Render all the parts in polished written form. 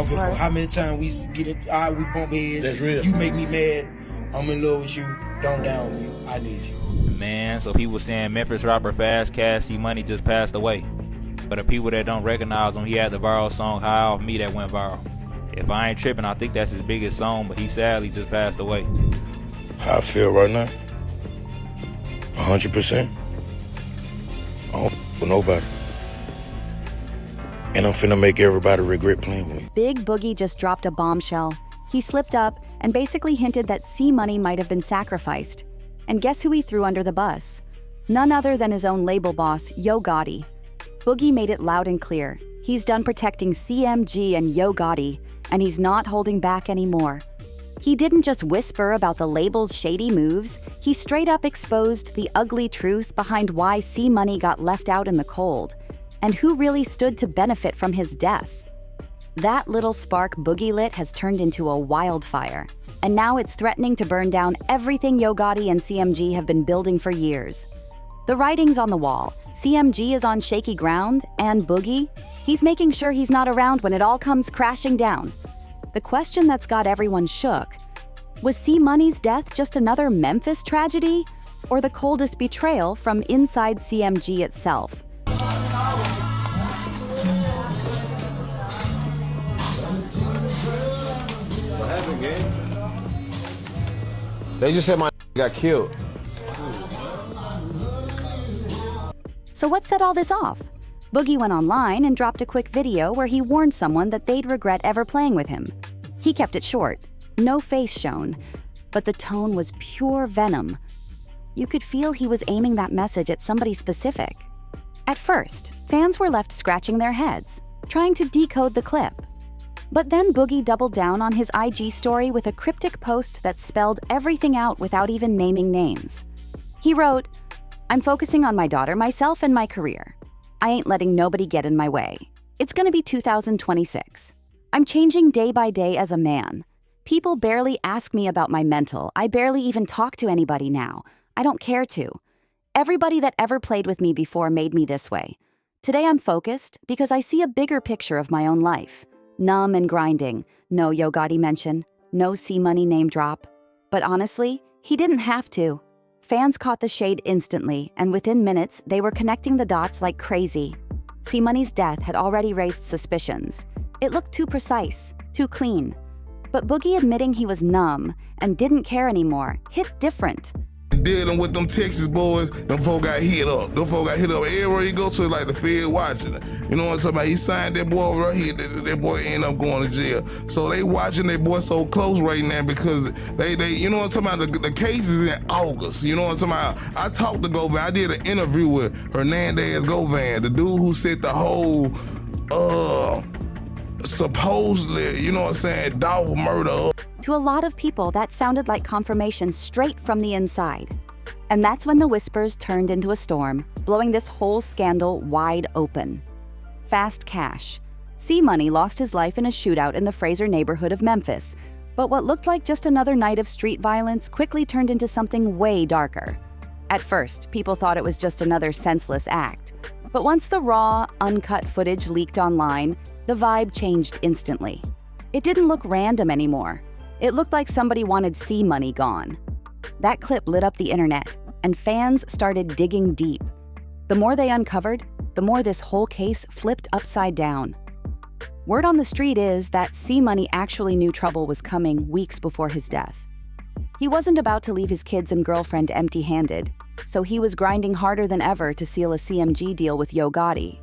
don't give a fuck how many times we get it, we bump heads. That's real. You make me mad, I'm in love with you. Don't down me. I need you. Man, so people saying Memphis rapper Fast Cash C Money just passed away. But the people that don't recognize him, he had the viral song High Off Me that went viral. If I ain't tripping, I think that's his biggest song, but he sadly just passed away. How I feel right now? 100%. I don't with nobody. And I'm finna make everybody regret playing with me. Big Boogie just dropped a bombshell. He slipped up and basically hinted that C Money might have been sacrificed. And guess who he threw under the bus? None other than his own label boss, Yo Gotti. Boogie made it loud and clear. He's done protecting CMG and Yo Gotti, and he's not holding back anymore. He didn't just whisper about the label's shady moves, he straight up exposed the ugly truth behind why C Money got left out in the cold, and who really stood to benefit from his death. That little spark Boogie lit has turned into a wildfire, and now it's threatening to burn down everything Yo Gotti and CMG have been building for years. The writing's on the wall. CMG is on shaky ground, and Boogie, he's making sure he's not around when it all comes crashing down. The question that's got everyone shook: was C Money's death just another Memphis tragedy, or the coldest betrayal from inside CMG itself? What happened, gang? They just said my got killed. So what set all this off? Boogie went online and dropped a quick video where he warned someone that they'd regret ever playing with him. He kept it short, no face shown, but the tone was pure venom. You could feel he was aiming that message at somebody specific. At first, fans were left scratching their heads, trying to decode the clip. But then Boogie doubled down on his IG story with a cryptic post that spelled everything out without even naming names. He wrote, "I'm focusing on my daughter, myself, and my career. I ain't letting nobody get in my way. It's gonna be 2026. I'm changing day by day as a man. People barely ask me about my mental. I barely even talk to anybody now. I don't care to. Everybody that ever played with me before made me this way. Today I'm focused because I see a bigger picture of my own life. Numb and grinding. No Yo Gotti mention. No C Money name drop. But honestly, he didn't have to. Fans caught the shade instantly, and within minutes, they were connecting the dots like crazy. C Money's death had already raised suspicions. It looked too precise, too clean. But Boogie admitting he was numb and didn't care anymore hit different. Dealing with them Texas boys, them folk got hit up. Them folk got hit up everywhere you go to, like the Fed watching it. You know what I'm talking about? He signed that boy over here, that boy ended up going to jail. So they watching that boy so close right now because they you know what I'm talking about? The case is in August. You know what I'm talking about? I talked to Govan. I did an interview with Hernandez Govan, the dude who set the whole, supposedly, you know what I'm saying, dog murder up. To a lot of people, that sounded like confirmation straight from the inside. And that's when the whispers turned into a storm, blowing this whole scandal wide open. Fast Cash. C Money lost his life in a shootout in the Fraser neighborhood of Memphis, but what looked like just another night of street violence quickly turned into something way darker. At first, people thought it was just another senseless act, but once the raw, uncut footage leaked online, the vibe changed instantly. It didn't look random anymore. It looked like somebody wanted C Money gone. That clip lit up the internet, and fans started digging deep. The more they uncovered, the more this whole case flipped upside down. Word on the street is that C Money actually knew trouble was coming weeks before his death. He wasn't about to leave his kids and girlfriend empty-handed, so he was grinding harder than ever to seal a CMG deal with Yo Gotti.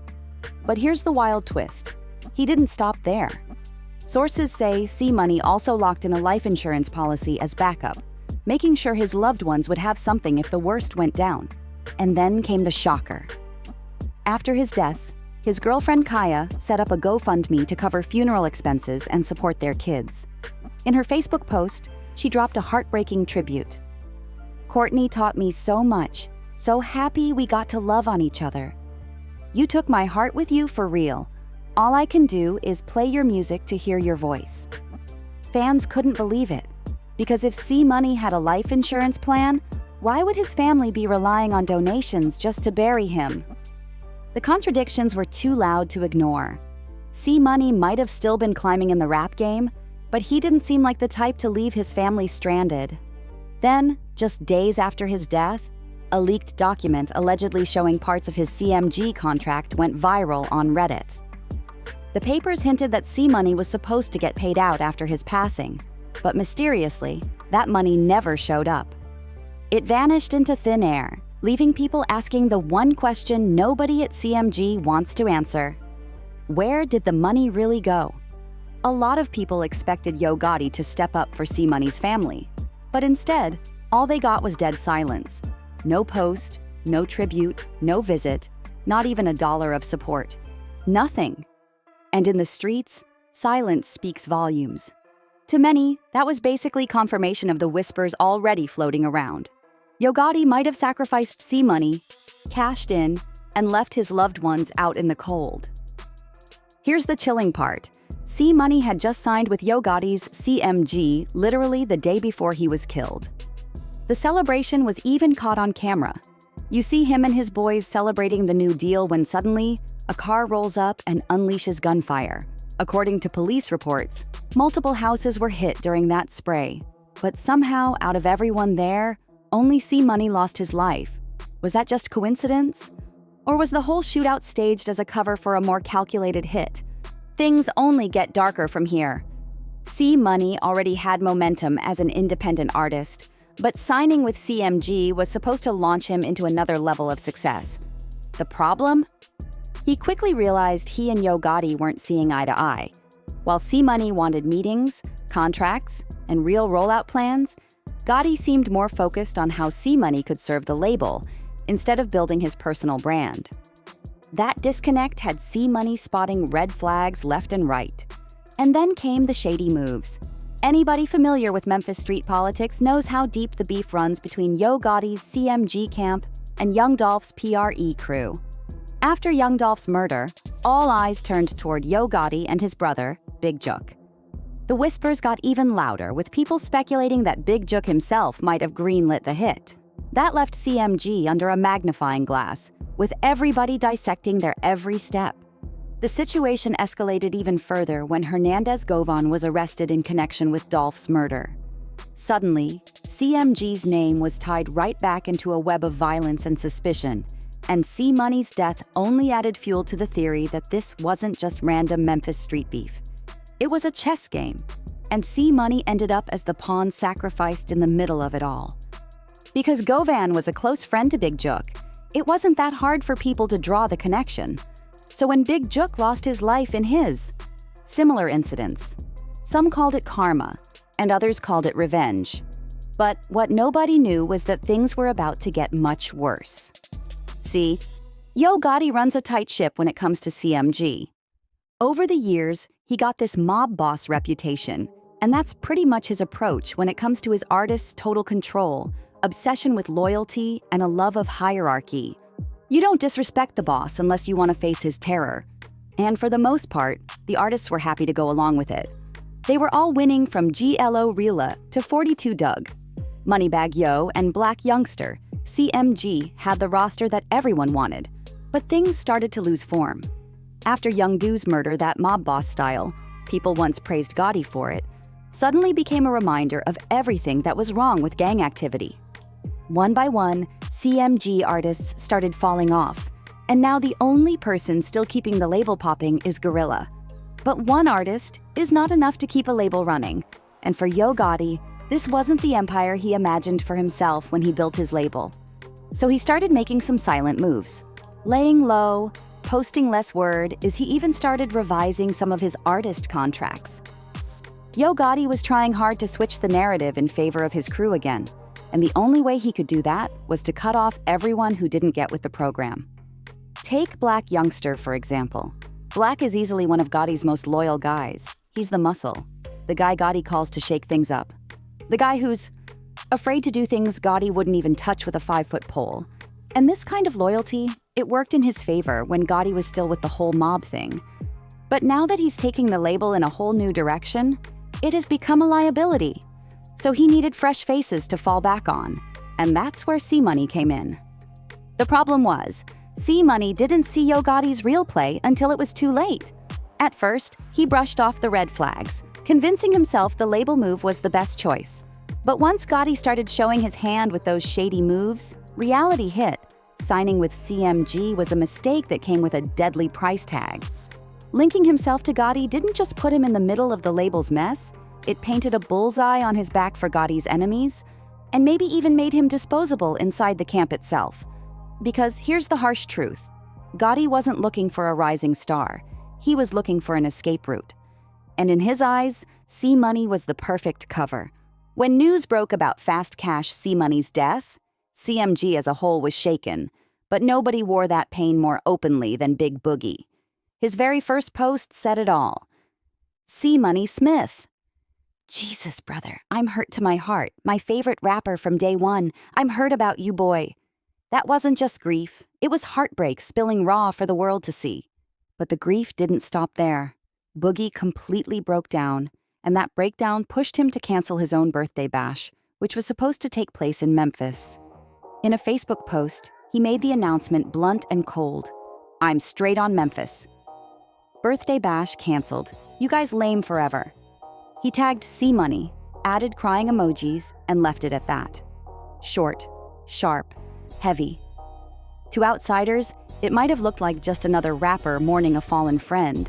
But here's the wild twist. He didn't stop there. Sources say C Money also locked in a life insurance policy as backup, making sure his loved ones would have something if the worst went down. And then came the shocker. After his death, his girlfriend Kaya set up a GoFundMe to cover funeral expenses and support their kids. In her Facebook post, she dropped a heartbreaking tribute. "Courtney taught me so much, so happy we got to love on each other. You took my heart with you for real. All I can do is play your music to hear your voice." Fans couldn't believe it, because if C Money had a life insurance plan, why would his family be relying on donations just to bury him? The contradictions were too loud to ignore. C Money might have still been climbing in the rap game, but he didn't seem like the type to leave his family stranded. Then, just days after his death, a leaked document allegedly showing parts of his CMG contract went viral on Reddit. The papers hinted that C Money was supposed to get paid out after his passing, but mysteriously, that money never showed up. It vanished into thin air, leaving people asking the one question nobody at CMG wants to answer. Where did the money really go? A lot of people expected Yo Gotti to step up for C Money's family, but instead, all they got was dead silence. No post, no tribute, no visit, not even $1 of support. Nothing. And in the streets, silence speaks volumes. To many, that was basically confirmation of the whispers already floating around. Yo Gotti might have sacrificed C Money, cashed in, and left his loved ones out in the cold. Here's the chilling part. C Money had just signed with Yo Gotti's CMG literally the day before he was killed. The celebration was even caught on camera. You see him and his boys celebrating the new deal when suddenly, a car rolls up and unleashes gunfire. According to police reports, multiple houses were hit during that spray. But somehow, out of everyone there, only C Money lost his life. Was that just coincidence? Or was the whole shootout staged as a cover for a more calculated hit? Things only get darker from here. C Money already had momentum as an independent artist, but signing with CMG was supposed to launch him into another level of success. The problem? He quickly realized he and Yo Gotti weren't seeing eye to eye. While C Money wanted meetings, contracts, and real rollout plans, Gotti seemed more focused on how C Money could serve the label instead of building his personal brand. That disconnect had C Money spotting red flags left and right. And then came the shady moves. Anybody familiar with Memphis street politics knows how deep the beef runs between Yo Gotti's CMG camp and Young Dolph's PRE crew. After Young Dolph's murder, all eyes turned toward Yo Gotti and his brother, Big Jook. The whispers got even louder, with people speculating that Big Jook himself might have greenlit the hit. That left CMG under a magnifying glass, with everybody dissecting their every step. The situation escalated even further when Hernandez Govan was arrested in connection with Dolph's murder. Suddenly, CMG's name was tied right back into a web of violence and suspicion, and C Money's death only added fuel to the theory that this wasn't just random Memphis street beef. It was a chess game, and C Money ended up as the pawn sacrificed in the middle of it all. Because Govan was a close friend to Big Jook, it wasn't that hard for people to draw the connection. So when Big Jook lost his life in his, similar incidents. Some called it karma, and others called it revenge. But what nobody knew was that things were about to get much worse. See, Yo Gotti runs a tight ship when it comes to CMG. Over the years, he got this mob boss reputation, and that's pretty much his approach when it comes to his artists' total control, obsession with loyalty, and a love of hierarchy. You don't disrespect the boss unless you want to face his terror. And for the most part, the artists were happy to go along with it. They were all winning from GLO Rila to 42 Doug. Moneybag Yo and Black Youngster, CMG had the roster that everyone wanted, but things started to lose form. After Young Do's murder, that mob boss style, people once praised Gotti for it, suddenly became a reminder of everything that was wrong with gang activity. One by one, CMG artists started falling off, and now the only person still keeping the label popping is Gorilla. But one artist is not enough to keep a label running, and for Yo Gotti, this wasn't the empire he imagined for himself when he built his label. So he started making some silent moves. Laying low, posting less word, as he even started revising some of his artist contracts. Yo Gotti was trying hard to switch the narrative in favor of his crew again, and the only way he could do that was to cut off everyone who didn't get with the program. Take Black Youngster, for example. Black is easily one of Gotti's most loyal guys. He's the muscle, the guy Gotti calls to shake things up. The guy who's afraid to do things Gotti wouldn't even touch with a 5-foot pole. And this kind of loyalty, it worked in his favor when Gotti was still with the whole mob thing. But now that he's taking the label in a whole new direction, it has become a liability. So he needed fresh faces to fall back on, and that's where C Money came in. The problem was, C Money didn't see Yo Gotti's real play until it was too late. At first, he brushed off the red flags, convincing himself the label move was the best choice. But once Gotti started showing his hand with those shady moves, reality hit. Signing with CMG was a mistake that came with a deadly price tag. Linking himself to Gotti didn't just put him in the middle of the label's mess, it painted a bullseye on his back for Gotti's enemies, and maybe even made him disposable inside the camp itself. Because here's the harsh truth. Gotti wasn't looking for a rising star. He was looking for an escape route. And in his eyes, C-Money was the perfect cover. When news broke about Fast Cash C-Money's death, CMG as a whole was shaken, but nobody wore that pain more openly than Big Boogie. His very first post said it all. C-Money Smith. Jesus, brother, I'm hurt to my heart. My favorite rapper from day one. I'm hurt about you, boy. That wasn't just grief. It was heartbreak spilling raw for the world to see. But the grief didn't stop there. Boogie completely broke down, and that breakdown pushed him to cancel his own birthday bash, which was supposed to take place in Memphis. In a Facebook post, he made the announcement blunt and cold. I'm straight on Memphis. Birthday bash canceled. You guys lame forever. He tagged C-Money, added crying emojis, and left it at that. Short, sharp, heavy. To outsiders, it might have looked like just another rapper mourning a fallen friend.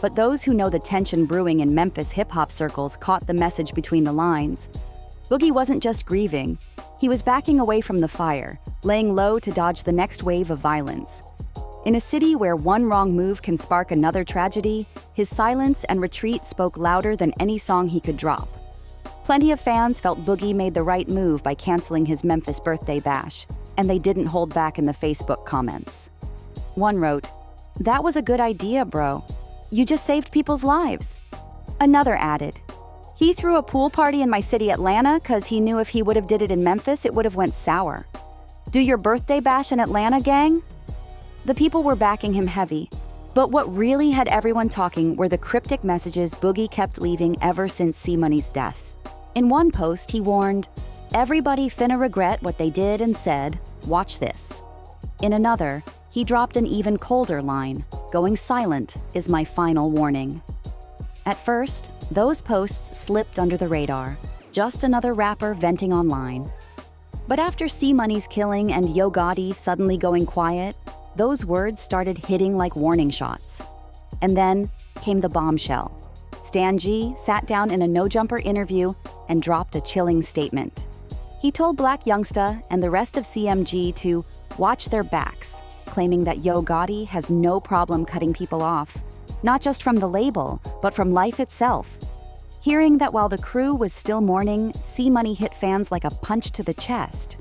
But those who know the tension brewing in Memphis hip-hop circles caught the message between the lines. Boogie wasn't just grieving. He was backing away from the fire, laying low to dodge the next wave of violence. In a city where one wrong move can spark another tragedy, his silence and retreat spoke louder than any song he could drop. Plenty of fans felt Boogie made the right move by canceling his Memphis birthday bash, and they didn't hold back in the Facebook comments. One wrote, "That was a good idea, bro. You just saved people's lives." Another added, "He threw a pool party in my city, Atlanta, 'cause he knew if he would have did it in Memphis, it would have went sour. Do your birthday bash in Atlanta, gang?" The people were backing him heavy, but what really had everyone talking were the cryptic messages Boogie kept leaving ever since C-Money's death. In one post, he warned, "Everybody finna regret what they did and said. Watch this." In another, he dropped an even colder line, "Going silent is my final warning." At first, those posts slipped under the radar, just another rapper venting online. But after C-Money's killing and Yo Gotti suddenly going quiet, those words started hitting like warning shots. And then came the bombshell. Stan G sat down in a no-jumper interview and dropped a chilling statement. He told Black Youngsta and the rest of CMG to watch their backs, claiming that Yo Gotti has no problem cutting people off, not just from the label, but from life itself. Hearing that while the crew was still mourning, C-Money hit fans like a punch to the chest.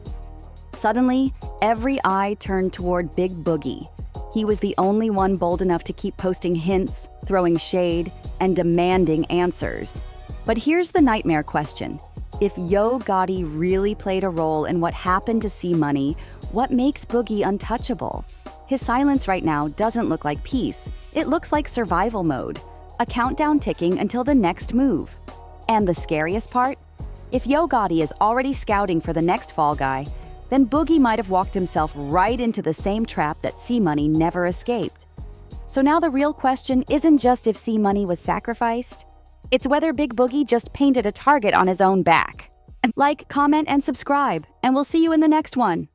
Suddenly, every eye turned toward Big Boogie. He was the only one bold enough to keep posting hints, throwing shade, and demanding answers. But here's the nightmare question. If Yo Gotti really played a role in what happened to C-Money, what makes Boogie untouchable? His silence right now doesn't look like peace. It looks like survival mode, a countdown ticking until the next move. And the scariest part? If Yo Gotti is already scouting for the next fall guy, then Boogie might have walked himself right into the same trap that C-Money never escaped. So now the real question isn't just if C-Money was sacrificed, it's whether Big Boogie just painted a target on his own back. Like, comment, and subscribe, and we'll see you in the next one.